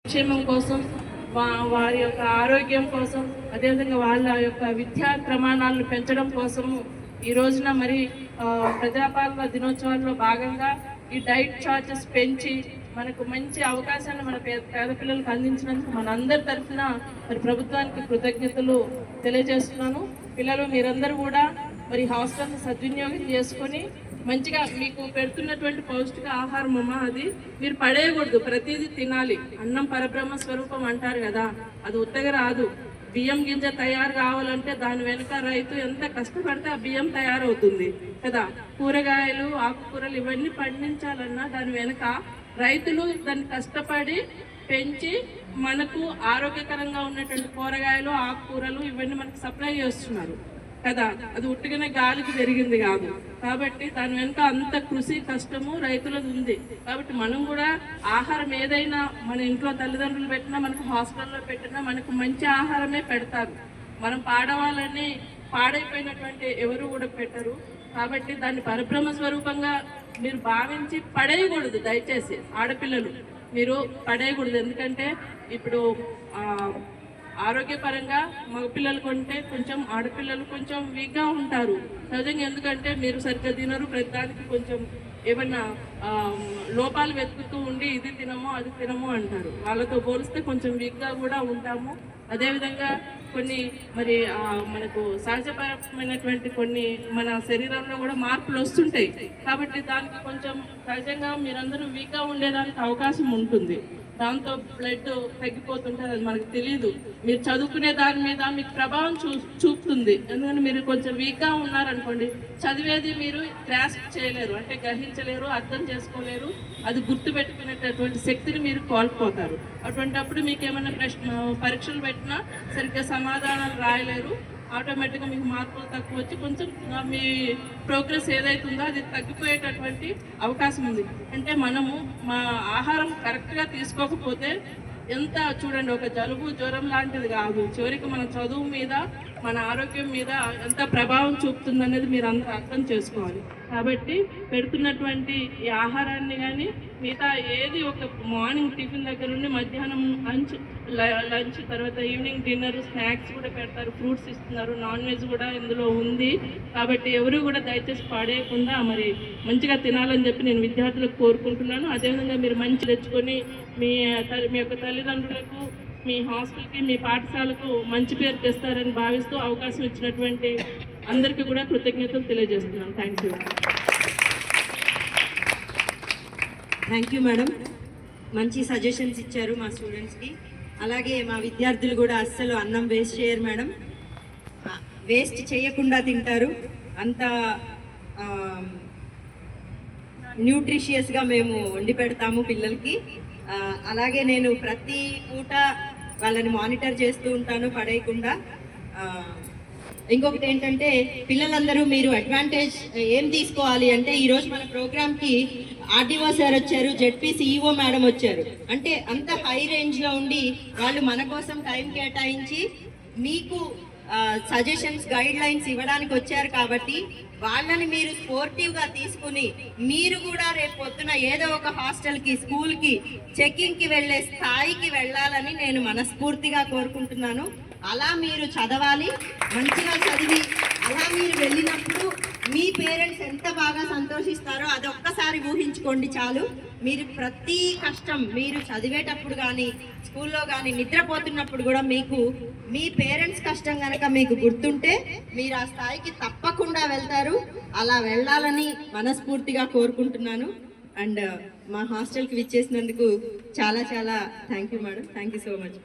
క్షేమం కోసం, వారి యొక్క ఆరోగ్యం కోసం, అదేవిధంగా వాళ్ళ యొక్క విద్యా ప్రమాణాలను పెంచడం కోసము ఈ రోజున మరి ప్రజాపాలన దినోత్సవాల్లో భాగంగా ఈ డైట్ చార్జెస్ పెంచి మనకు మంచి అవకాశాన్ని మన పేద పిల్లలకు అందించినందుకు మన అందరి తరఫున మరి ప్రభుత్వానికి కృతజ్ఞతలు తెలియజేస్తున్నాను. పిల్లలు మీరందరూ కూడా మరి హాస్టల్ని సద్వినియోగం చేసుకొని మంచిగా మీకు పెడుతున్నటువంటి పౌష్టిక ఆహారం అది మీరు పడేయకూడదు, ప్రతిదీ తినాలి. అన్నం పరబ్రహ్మ స్వరూపం అంటారు కదా, అది ఉత్తగా రాదు. బియ్యం గింజ తయారు కావాలంటే దాని వెనుక రైతు ఎంత కష్టపడితే ఆ బియ్యం తయారవుతుంది కదా. కూరగాయలు, ఆకుకూరలు ఇవన్నీ పండించాలన్నా దాని వెనుక రైతులు దాన్ని కష్టపడి పెంచి మనకు ఆరోగ్యకరంగా ఉన్నటువంటి కూరగాయలు, ఆకుకూరలు ఇవన్నీ మనకు సప్లై చేస్తున్నారు కదా. అది ఉట్టిగానే గాలికి పెరిగింది కాదు. కాబట్టి దాని వెనుక అంత కృషి, కష్టము రైతులది ఉంది. కాబట్టి మనం కూడా ఆహారం ఏదైనా మన ఇంట్లో తల్లిదండ్రులు పెట్టినా, మనకు హాస్టల్లో పెట్టినా మనకు మంచి ఆహారమే పెడతారు. మనం పాడవాళ్ళని పాడైపోయినటువంటి ఎవరు కూడా పెట్టరు. కాబట్టి దాన్ని పరబ్రహ్మ స్వరూపంగా మీరు భావించి పడేయకూడదు. దయచేసి ఆడపిల్లలు మీరు పడేయకూడదు. ఎందుకంటే ఇప్పుడు ఆరోగ్యపరంగా మగపిల్లలు కొంటే కొంచెం ఆడపిల్లలు కొంచెం వీక్గా ఉంటారు సహజంగా. ఎందుకంటే మీరు సరిగ్గా తినరు, ప్రతిదానికి కొంచెం ఏమన్నా లోపాలు వెతుకుతూ ఉండి ఇది తినము అది తినము అంటారు. వాళ్ళతో పోలిస్తే కొంచెం వీక్గా కూడా ఉంటాము. అదేవిధంగా కొన్ని మరి మనకు సహజపరమైనటువంటి కొన్ని మన శరీరంలో కూడా మార్పులు వస్తుంటాయి. కాబట్టి దానికి కొంచెం సహజంగా మీరందరూ వీక్గా ఉండేదానికి అవకాశం ఉంటుంది. దాంతో బ్లడ్ తగ్గిపోతుంటుంది, అది మనకు తెలియదు. మీరు చదువుకునే దాని మీద మీకు ప్రభావం చూపుతుంది. ఎందుకంటే మీరు కొంచెం వీక్గా ఉన్నారనుకోండి, చదివేది మీరు గ్రాస్ప్ చేయలేరు, అంటే గ్రహించలేరు, అర్థం చేసుకోలేరు. అది గుర్తు పెట్టుకునేటటువంటి శక్తిని మీరు కోల్పోతారు. అటువంటిప్పుడు మీకు ఏమైనా పరీక్షలు పెట్టినా సరిగ్గా సమాధానాలు రాయలేరు. ఆటోమేటిక్గా మీకు మార్కులు తక్కువ వచ్చి కొంచెం మీ ప్రోగ్రెస్ ఏదైతుందో అది తగ్గిపోయేటటువంటి అవకాశం ఉంది. అంటే మనము మా ఆహారం కరెక్ట్గా తీసుకోకపోతే ఎంత చూడండి, ఒక జలుబు జ్వరం లాంటిది కాదు, చివరికి మన చదువు మీద, మన ఆరోగ్యం మీద ఎంత ప్రభావం చూపుతుందనేది మీరు అందరూ అర్థం చేసుకోవాలి. కాబట్టి పెడుతున్నటువంటి ఈ ఆహారాన్ని కానీ మిగతా ఏది ఒక మార్నింగ్ టిఫిన్ దగ్గర నుండి మధ్యాహ్నం లంచ్ తర్వాత ఈవినింగ్ డిన్నర్, స్నాక్స్ కూడా పెడతారు, ఫ్రూట్స్ ఇస్తున్నారు, నాన్ వెజ్ కూడా ఇందులో ఉంది. కాబట్టి ఎవరు కూడా దయచేసి పాడేయకుండా మరి మంచిగా తినాలని చెప్పి నేను విద్యార్థులకు కోరుకుంటున్నాను. అదేవిధంగా మీరు మంచి తెచ్చుకొని మీ యొక్క తల్లిదండ్రులకు, మీ హాస్టల్కి, మీ పాఠశాలకు మంచి పేరు తెస్తారని భావిస్తూ అవకాశం ఇచ్చినటువంటి అందరికీ కూడా కృతజ్ఞతలు తెలియజేస్తున్నాను. Thank you madam. మంచి సజెషన్స్ ఇచ్చారు మా స్టూడెంట్స్కి. అలాగే మా విద్యార్థులు కూడా అస్సలు అన్నం వేస్ట్ చేయరు మేడం, వేస్ట్ చేయకుండా తింటారు. అంత న్యూట్రిషియస్గా మేము వండి పెడతాము పిల్లలకి. అలాగే నేను ప్రతి పూట వాళ్ళని మానిటర్ చేస్తూ ఉంటాను పడేయకుండా. ఇంకొకటి ఏంటంటే పిల్లలందరూ మీరు అడ్వాంటేజ్ ఏం తీసుకోవాలి అంటే, ఈరోజు మన ప్రోగ్రామ్కి ఆర్డీఓ సార్ వచ్చారు, జెడ్పీ సిఇఓ మేడం వచ్చారు. అంటే అంత హై రేంజ్లో ఉండి వాళ్ళు మన కోసం టైం కేటాయించి మీకు సజెషన్స్, గైడ్ లైన్స్ ఇవ్వడానికి వచ్చారు. కాబట్టి వాళ్ళని మీరు స్పోర్టివ్గా తీసుకుని మీరు కూడా రేపు పొద్దున ఏదో ఒక హాస్టల్కి, స్కూల్కి, చెక్కింగ్కి వెళ్ళే స్థాయికి వెళ్ళాలని నేను మనస్ఫూర్తిగా కోరుకుంటున్నాను. అలా మీరు చదవాలి, మంచిగా చదివి అలా మీరు వెళ్ళినప్పుడు మీ పేరెంట్స్ ఎంత బాగా సంతోషిస్తారో అది ఒక్కసారి ఊహించుకోండి చాలు. మీరు ప్రతి కష్టం మీరు చదివేటప్పుడు కానీ, స్కూల్లో కానీ, నిద్రపోతున్నప్పుడు కూడా మీకు మీ పేరెంట్స్ కష్టం కనుక మీకు గుర్తుంటే మీరు ఆ స్థాయికి తప్పకుండా వెళ్తారు. అలా వెళ్ళాలని మనస్ఫూర్తిగా కోరుకుంటున్నాను. అండ్ మా హాస్టల్కి విచ్చేసినందుకు చాలా చాలా thank you madam. Thank you so much.